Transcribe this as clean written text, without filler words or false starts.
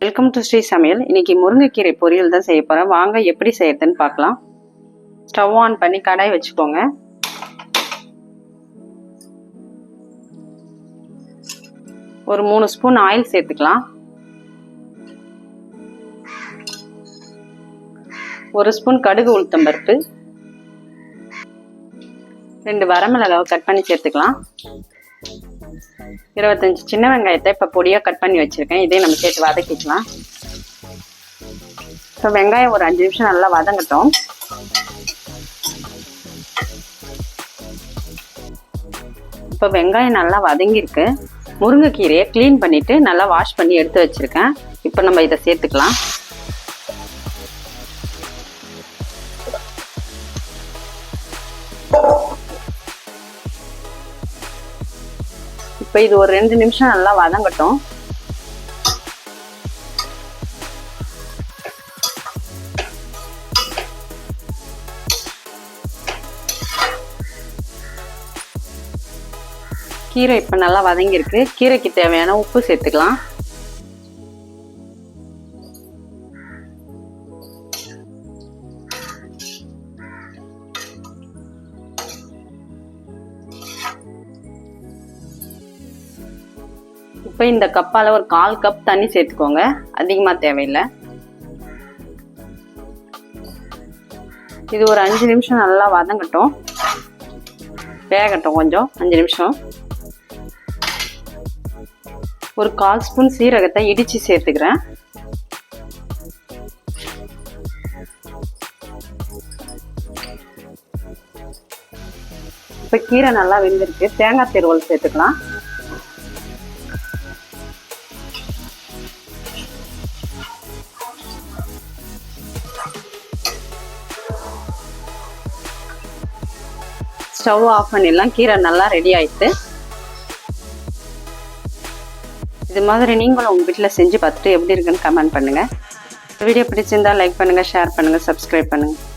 Welcome to Sri சமையல். இன்னைக்கு முருங்கைக்கீரை பொரியல் தான் செய்ய போகிறேன். வாங்க எப்படி செய்யறதுன்னு பார்க்கலாம். ஸ்டவ் ஆன் பண்ணி கடாய் வச்சுக்கோங்க. ஒரு 3 ஸ்பூன் ஆயில் சேர்த்துக்கலாம். 1 ஸ்பூன் கடுகு உளுத்தம்பருப்பு, 2 வரமிளகாவை கட் பண்ணி சேர்த்துக்கலாம். 25 சின்ன வெங்காயத்தை இப்போ பொடியாக கட் பண்ணி வச்சுருக்கேன். இதே நம்ம சேர்த்து வதக்கிக்கலாம். இப்போ வெங்காயம் ஒரு 5 நிமிஷம் நல்லா வதங்கட்டும். இப்போ வெங்காயம் நல்லா வதங்கியிருக்கு. முருங்கைக்கீரையை க்ளீன் பண்ணிவிட்டு நல்லா வாஷ் பண்ணி எடுத்து வச்சுருக்கேன். இப்போ நம்ம இதை சேர்த்துக்கலாம். இப்போ இது ஒரு 2 நிமிஷம் நல்லா வதங்கட்டும். கீரை இப்போ நல்லா வதங்கியிருக்கு. கீரைக்கு தேவையான உப்பு சேர்த்துக்கலாம். இப்போ இந்த கப்பால் ஒரு 1/4 கப் தண்ணி சேர்த்துக்கோங்க. அதிகமாக தேவையில்லை. இது ஒரு 5 நிமிஷம் நல்லா வதங்கட்டும், வேகட்டும். கொஞ்சம் 5 நிமிஷம். ஒரு 1/4 ஸ்பூன் சீரகத்தை இடித்து சேர்த்துக்கிறேன். இப்போ கீரை நல்லா வெந்திருக்கு. தேங்காய் திருவல் சேர்த்துக்கலாம். ஸ்டவ் ஆஃப் பண்ணிடலாம். கீரை நல்லா ரெடி ஆயிடுச்சு. இது மாதிரி நீங்களும் உங்கள் வீட்டில் செஞ்சு பார்த்துட்டு எப்படி இருக்குன்னு கமெண்ட் பண்ணுங்கள். வீடியோ பிடிச்சிருந்தா லைக் பண்ணுங்கள், ஷேர் பண்ணுங்கள், சப்ஸ்கிரைப் பண்ணுங்கள்.